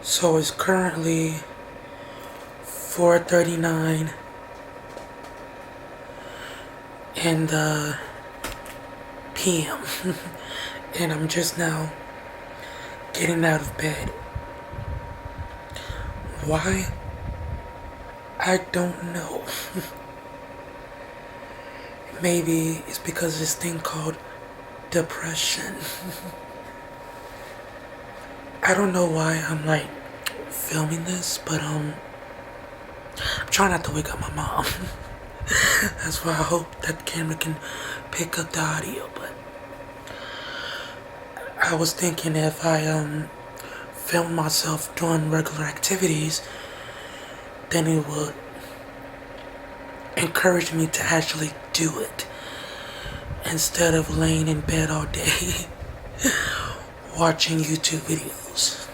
So it's currently 4:39 in the PM and I'm just now getting out of bed. Why? I don't know. Maybe it's because of this thing called depression. I don't know why I'm like filming this, but I'm trying not to wake up my mom. That's why I hope that the camera can pick up the audio. But I was thinking if I film myself doing regular activities, then it would encourage me to actually do it instead of laying in bed all day watching YouTube videos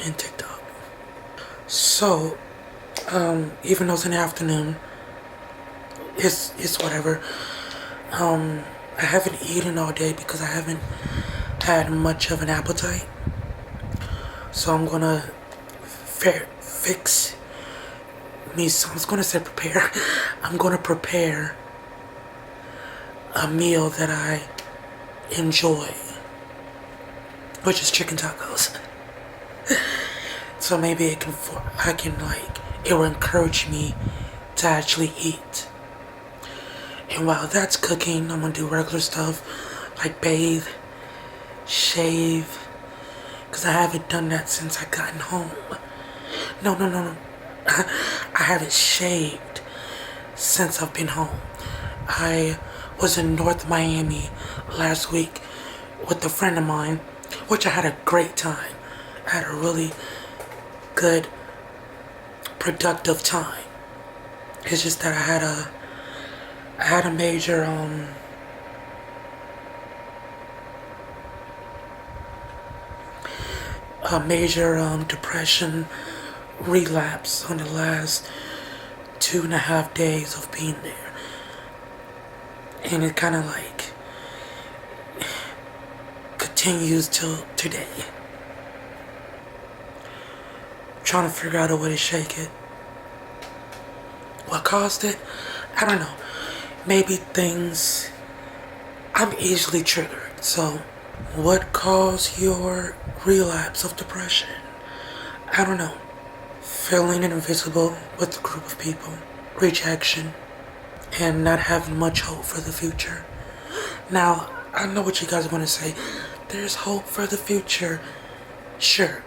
and TikTok. So, even though it's in the afternoon, it's whatever. I haven't eaten all day because I haven't had much of an appetite. So I'm gonna fix me some. I was gonna say prepare. I'm gonna prepare a meal that I enjoy, which is chicken tacos. So maybe it will encourage me to actually eat. And while that's cooking, I'm gonna do regular stuff like bathe, shave, because I haven't done that since I gotten home. No. I haven't shaved since I've been home. I was in North Miami last week with a friend of mine, which I had a great time. I had a really good, productive time. It's just that I had a major depression relapse on the last 2.5 days of being there, and it kind of like continues till today. I'm trying to figure out a way to shake it. What caused it? I don't know. Maybe things. I'm easily triggered. So, what caused your relapse of depression? I don't know. Feeling invisible with a group of people, rejection, and not having much hope for the future. Now, I know what you guys want to say. There's hope for the future. Sure.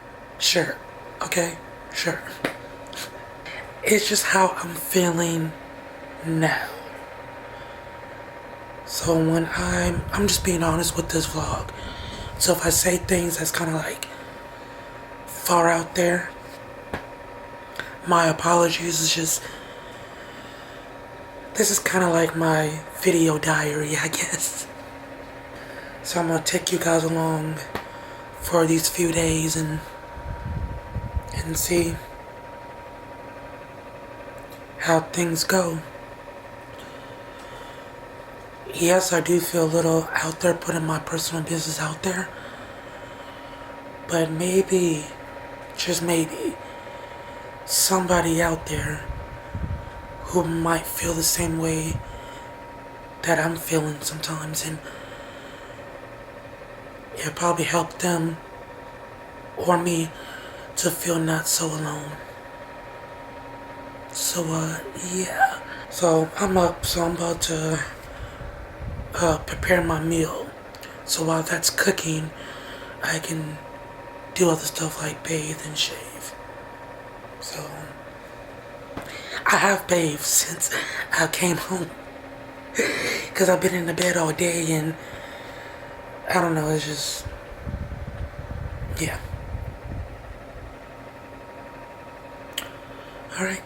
Okay? Sure. It's just how I'm feeling now. So when I'm just being honest with this vlog. So if I say things that's kind of like far out there, my apologies. This is kind of like my video diary, I guess. So I'm gonna take you guys along for these few days and see how things go. Yes, I do feel a little out there putting my personal business out there, but maybe, just maybe, somebody out there who might feel the same way that I'm feeling sometimes, and it'll probably help them or me to feel not so alone. So yeah. So I'm up, so I'm about to prepare my meal. So while that's cooking, I can do other stuff like bathe and shave. So I have bathed since I came home because I've been in the bed all day, and I don't know, it's just, yeah. Alright.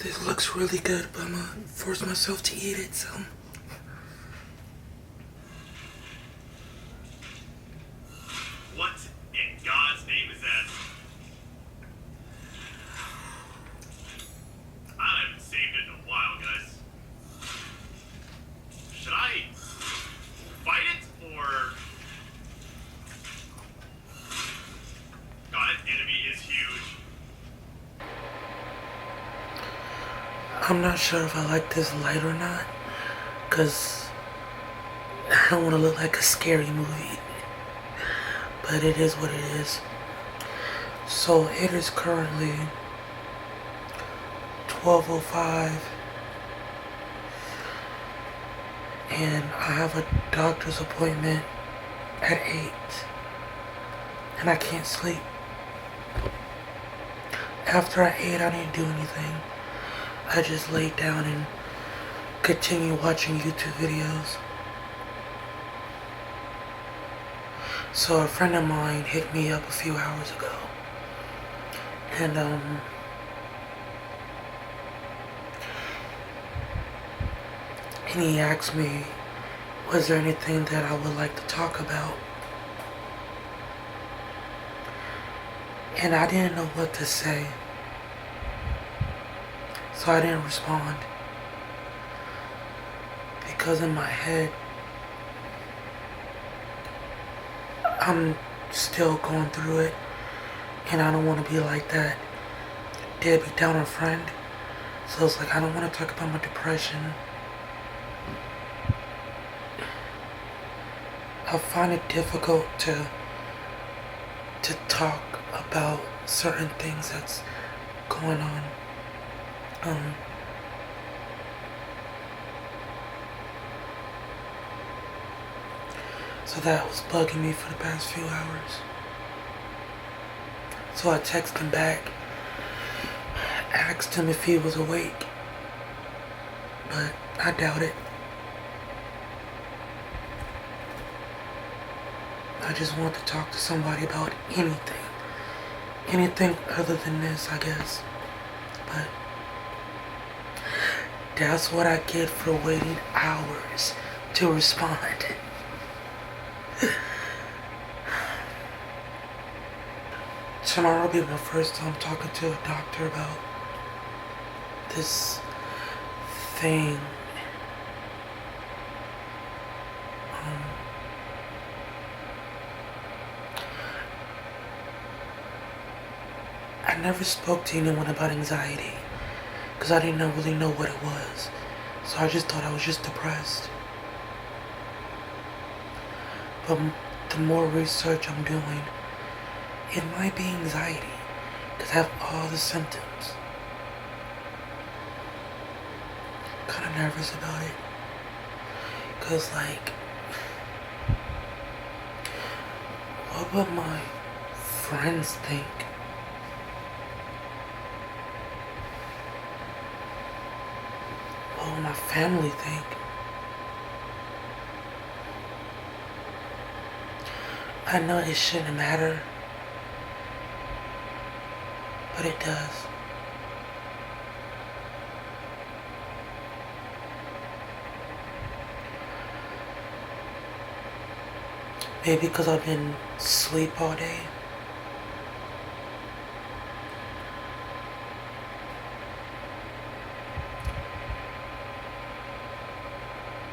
This looks really good, but I'm gonna force myself to eat it, so. What in God's name is that? I haven't saved it in a while, guys. Should I fight it, or... God, that enemy is huge. I'm not sure if I like this light or not, because I don't want to look like a scary movie. But it is what it is. So it is currently 12:05, and I have a doctor's appointment at 8, and I can't sleep. After I ate, I didn't do anything. I just laid down and continued watching YouTube videos. So a friend of mine hit me up a few hours ago, and he asked me, was there anything that I would like to talk about? And I didn't know what to say, so I didn't respond, because in my head, I'm still going through it, and I don't want to be like that deadbeat downer friend. So it's like, I don't want to talk about my depression. I find it difficult to talk about certain things that's going on. So that was bugging me for the past few hours. So I texted him back, asked him if he was awake, but I doubt it. I just want to talk to somebody about anything. Anything other than this, I guess. But that's what I get for waiting hours to respond. Tomorrow will be my first time talking to a doctor about this thing. I never spoke to anyone about anxiety because I didn't really know what it was. So I just thought I was just depressed. But the more research I'm doing, it might be anxiety because I have all the symptoms. Kind of nervous about it because, like, what would my friends think? What would my family think? I know it shouldn't matter, but it does. Maybe because I've been asleep all day.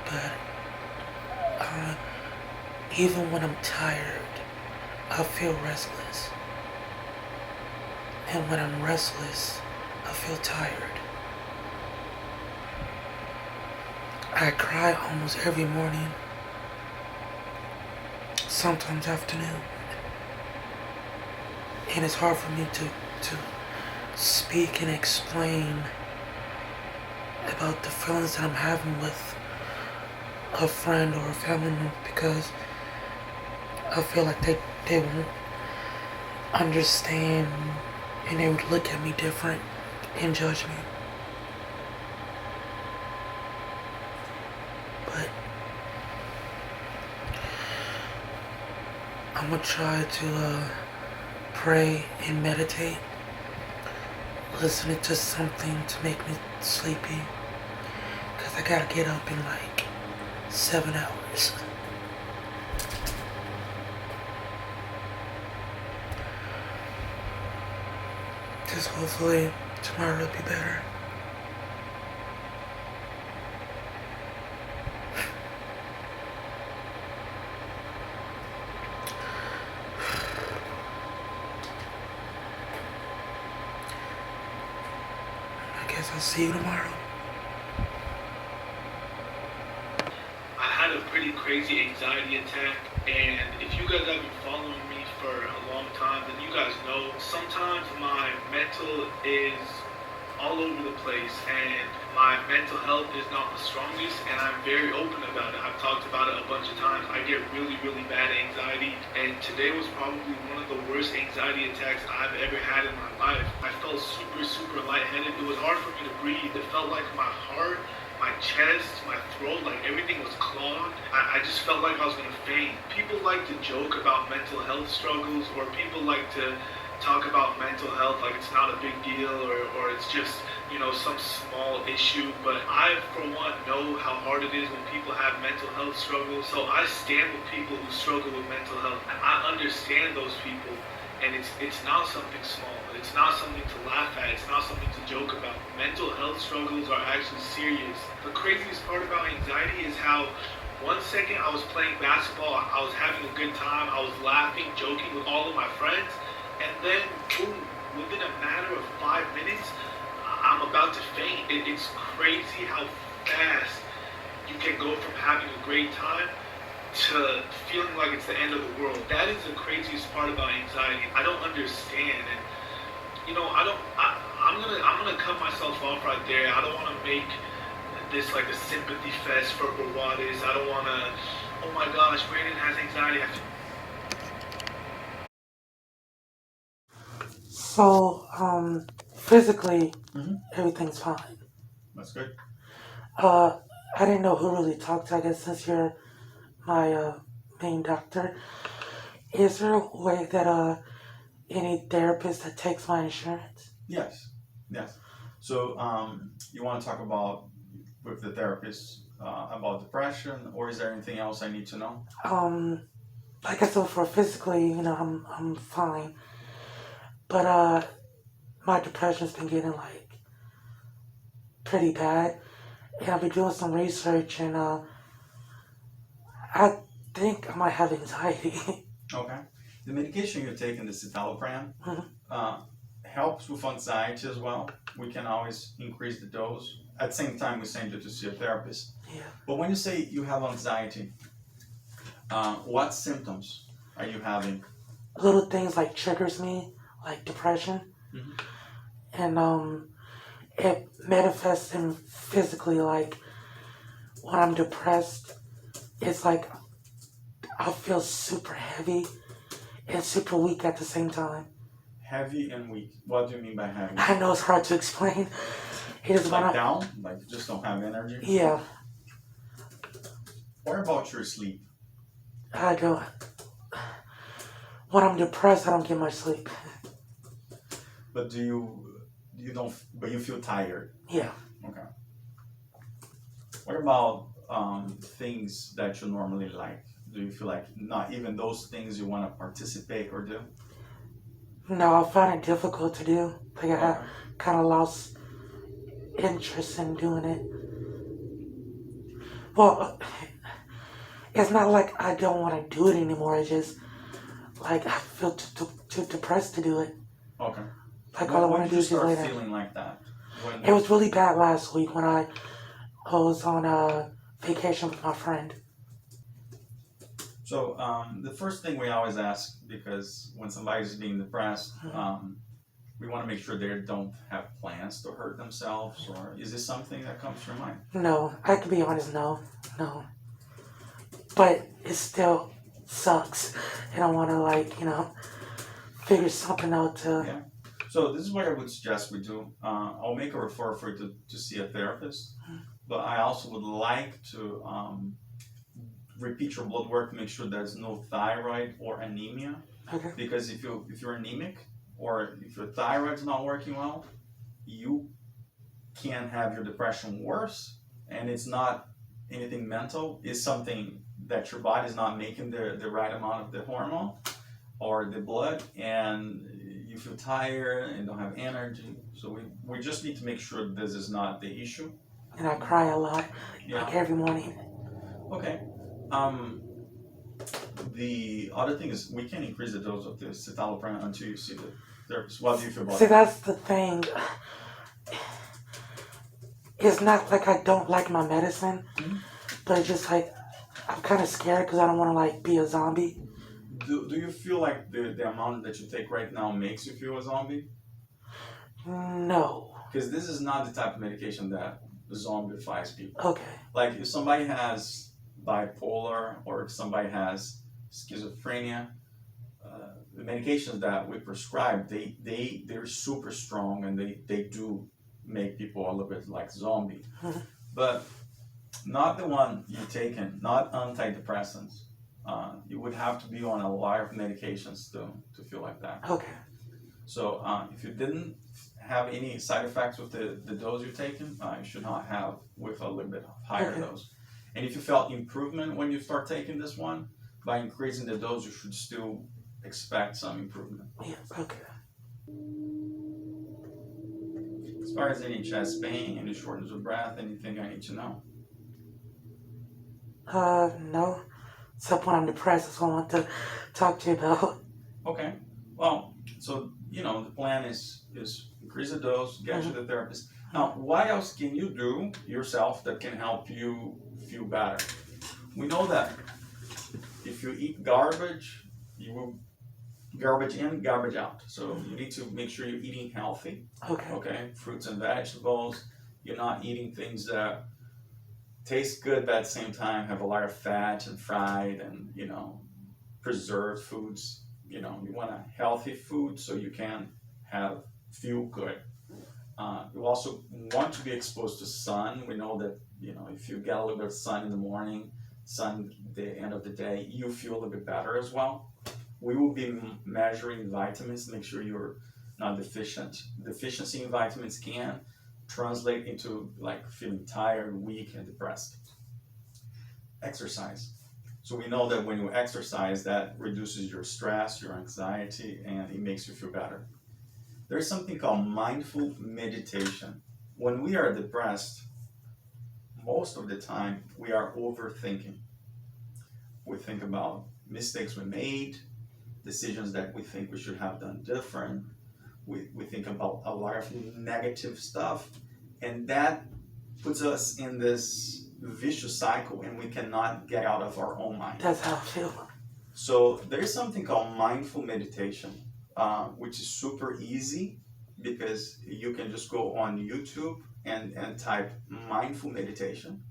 But even when I'm tired, I feel restless. And when I'm restless, I feel tired. I cry almost every morning, sometimes afternoon. And it's hard for me to speak and explain about the feelings that I'm having with a friend or a family member because I feel like they won't understand and they would look at me different and judge me. But I'm gonna try to pray and meditate listening to something to make me sleepy. Because I gotta get up in like 7 hours. Just hopefully tomorrow will be better. I guess I'll see you tomorrow. I had a pretty crazy anxiety attack, and if you guys have been following me for a long time, then you guys know sometimes my mental is all over the place, and my mental health is not the strongest, and I'm very open about it. I've talked about it a bunch of times. I get really, really bad anxiety, and today was probably one of the worst anxiety attacks I've ever had in my life. I felt super, super lightheaded. It was hard for me to breathe. It felt like my heart, my chest, my throat, like everything was clogged. I just felt like I was gonna faint. People like to joke about mental health struggles, or people like to talk about mental health like it's not a big deal, or it's just, some small issue. But I, for one, know how hard it is when people have mental health struggles. So I stand with people who struggle with mental health. I understand those people, and it's not something small. It's not something to laugh at. It's not something to joke about. Mental health struggles are actually serious. The craziest part about anxiety is how 1 second I was playing basketball, I was having a good time, I was laughing, joking with all of my friends, and then boom, within a matter of 5 minutes, I'm about to faint. It's crazy how fast you can go from having a great time to feeling like it's the end of the world. That is the craziest part about anxiety. I don't understand, and I don't. I'm gonna cut myself off right there. I don't want to make this like a sympathy fest for what is. I don't want to. Oh my gosh, Brandon has anxiety. So, physically, everything's fine. That's good. Uh, I didn't know who really talked. I guess since you're my main doctor, is there a way that any therapist that takes my insurance? Yes, yes. So you want to talk about with the therapist about depression, or is there anything else I need to know? Um, like I said, for physically, I'm fine, but my depression's been getting like pretty bad, and I've been doing some research, and I think I might have anxiety. Okay. The medication you're taking, the citalopram, Mhm. uh, helps with anxiety as well. We can always increase the dose. At the same time, we send you to see a therapist. Yeah. But when you say you have anxiety, what symptoms are you having? Little things like triggers me, like depression, Mhm. and it manifests in physically like when I'm depressed, it's like I feel super heavy and super weak at the same time. Heavy and weak. What do you mean by heavy? I know it's hard to explain. It is when Like down? Like you just don't have energy? yeah, What about your sleep? I don't. When I'm depressed, I don't get much sleep. But you don't but you feel tired? Yeah. Okay. What about things that you normally like? Do you feel like not even those things you want to participate or do? No, I find it difficult to do. Like I Okay. kind of lost interest in doing it. Well, it's not like I don't want to do it anymore. It's just like I feel too depressed to do it. Okay. Like all I When want to did do you is just start lay down. feeling like that? It When was really bad last week when I was on a vacation with my friend. so the first thing we always ask, because when somebody's being depressed, we want to make sure they don't have plans to hurt themselves, or is this something that comes to your mind? No, I can be honest, no. But it still sucks. And I want to, like, figure something out to. Yeah. So this is what I would suggest we do. I'll make a referral for you to see a therapist, but I also would like to repeat your blood work, make sure there's no thyroid or anemia, Okay. because if you're anemic or if your thyroid's not working well, you can have your depression worse, and it's not anything mental. It's something that your body is not making the right amount of the hormone or the blood, and you feel tired and don't have energy. So we just need to make sure this is not the issue. And I cry a lot, Yeah. like every morning. Okay. The other thing is we can increase the dose of the citalopram until you see the therapist. What do you feel about See, that? that's the thing. It's not like I don't like my medicine, but it's just like I'm kind of scared because I don't want to like be a zombie. Do you feel like the amount that you take right now makes you feel a zombie? No. Because this is not the type of medication that zombifies people. Okay. Like if somebody has bipolar or if somebody has schizophrenia, the medications that we prescribe, they're super strong, and they do make people a little bit like zombie. But not the one you're taking, not antidepressants. You would have to be on a lot of medications to feel like that. Okay. So if you didn't have any side effects with the dose you're taking, you should not have with a little bit higher dose. And if you felt improvement when you start taking this one, by increasing the dose, you should still expect some improvement. Yeah. Okay. As far as any chest pain, any shortness of breath, anything I need to know? No. Except when I'm depressed, that's what I want to talk to you about. Okay. Well, so the plan is increase the dose, get you the therapist. Now, what else can you do yourself that can help you feel better? We know that if you eat garbage, you will garbage in, garbage out. So you need to make sure you're eating healthy. Okay. Fruits and vegetables. You're not eating things that taste good, but at the same time have a lot of fat and fried and preserved foods. You want a healthy food so you can feel good. You also want to be exposed to sun. We know that if you get a little bit of sun in the morning, sun at the end of the day, you feel a little bit better as well. We will be measuring vitamins to make sure you're not deficient. Deficiency in vitamins can translate into like feeling tired, weak, and depressed. Exercise. So we know that when you exercise, that reduces your stress, your anxiety, and it makes you feel better. There's something called mindful meditation. When we are depressed, most of the time we are overthinking. We think about mistakes we made, decisions that we think we should have done different. We think about a lot of negative stuff, and that puts us in this vicious cycle, and we cannot get out of our own mind. That's how I feel. So there's something called mindful meditation, which is super easy because you can just go on YouTube and type mindful meditation,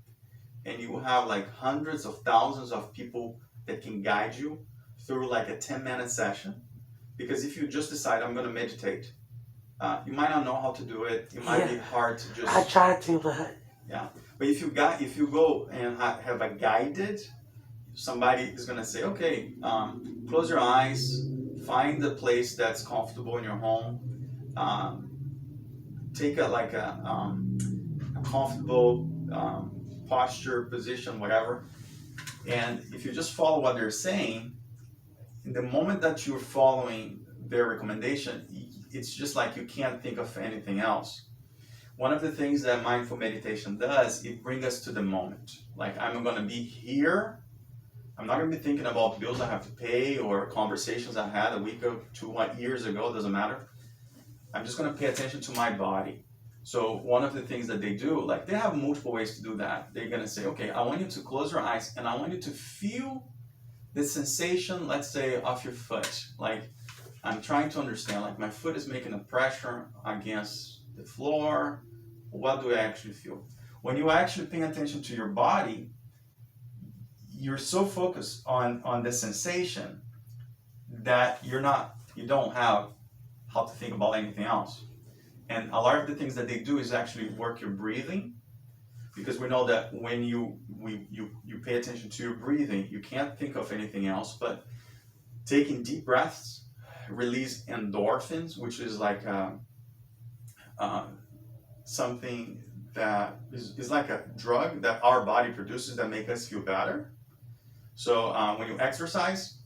and you will have like hundreds of thousands of people that can guide you through like a 10-minute session. Because if you just decide I'm going to meditate, you might not know how to do it. It might be hard to just. I tried to, but. Yeah, but if you go and have a guided, somebody is going to say, okay, close your eyes, find a place that's comfortable in your home, take a comfortable posture, position, whatever, and if you just follow what they're saying, in the moment that you're following their recommendation, it's just like you can't think of anything else. One of the things that mindful meditation does, it brings us to the moment. Like, I'm going to be here. I'm not going to be thinking about bills I have to pay or conversations I had a week or 2 years ago. It doesn't matter. I'm just going to pay attention to my body. So one of the things that they do, like they have multiple ways to do that. They're going to say, okay, I want you to close your eyes and I want you to feel the sensation, let's say, of your foot. Like, I'm trying to understand, like my foot is making a pressure against the floor. What do I actually feel? When you actually pay attention to your body, you're so focused on the sensation that you don't have how to think about anything else. And a lot of the things that they do is actually work your breathing, because we know that when you pay attention to your breathing, you can't think of anything else, but taking deep breaths release endorphins, which is like something that is like a drug that our body produces that make us feel better. So when you exercise,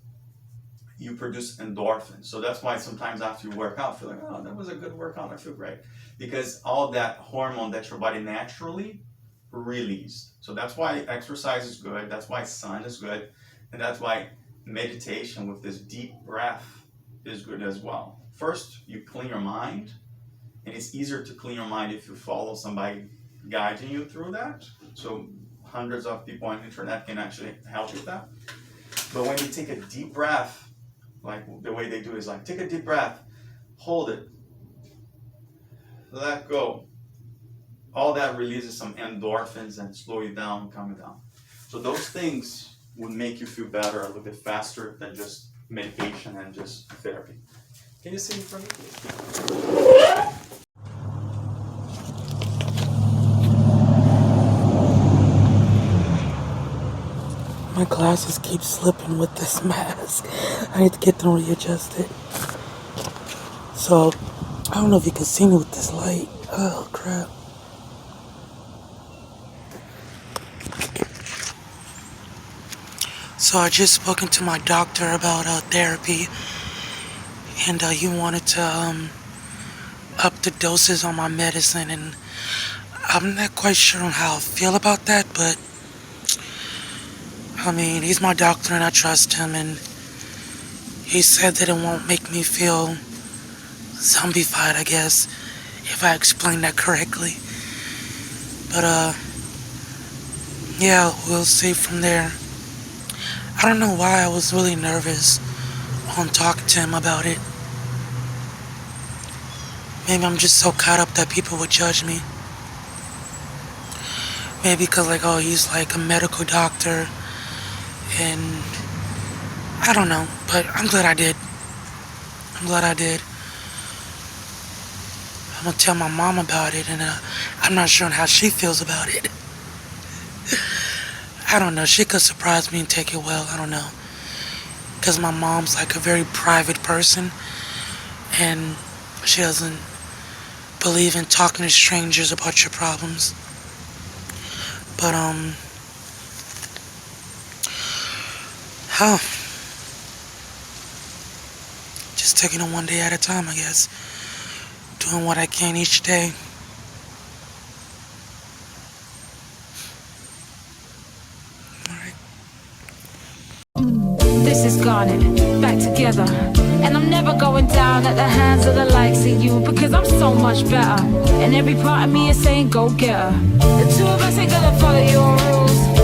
you produce endorphins. So that's why sometimes after you work out, you feel like, oh, that was a good workout, I feel great. Because all that hormone that your body naturally released. So that's why exercise is good. That's why sun is good. And that's why meditation with this deep breath is good as well. First, you clean your mind. And it's easier to clean your mind if you follow somebody guiding you through that. So hundreds of people on the internet can actually help with that. But when you take a deep breath, like the way they do is like, take a deep breath, hold it, let go. All that releases some endorphins and slow you down, calm you down. So those things would make you feel better a little bit faster than just medication and just therapy. Can you see it for me, please? My glasses keep slipping with this mask. I need to get them readjusted. So, I don't know if you can see me with this light. Oh, crap. So I just spoken to my doctor about therapy. And he wanted to up the doses on my medicine. And I'm not quite sure on how I feel about that, but I mean, he's my doctor and I trust him, and he said that it won't make me feel zombified, I guess, if I explain that correctly. But, yeah, we'll see from there. I don't know why I was really nervous on talking to him about it. Maybe I'm just so caught up that people would judge me. Maybe because, like, oh, he's like a medical doctor. And I don't know, but I'm glad I did. I'm glad I did. I'm gonna tell my mom about it, and I'm not sure how she feels about it. I don't know. She could surprise me and take it well. I don't know. Because my mom's like a very private person, and she doesn't believe in talking to strangers about your problems. But, just taking it one day at a time, I guess. Doing what I can each day. Alright. This is Garnet, back together. And I'm never going down at the hands of the likes of you, because I'm so much better. And every part of me is saying, go get her. The two of us ain't gonna follow your rules.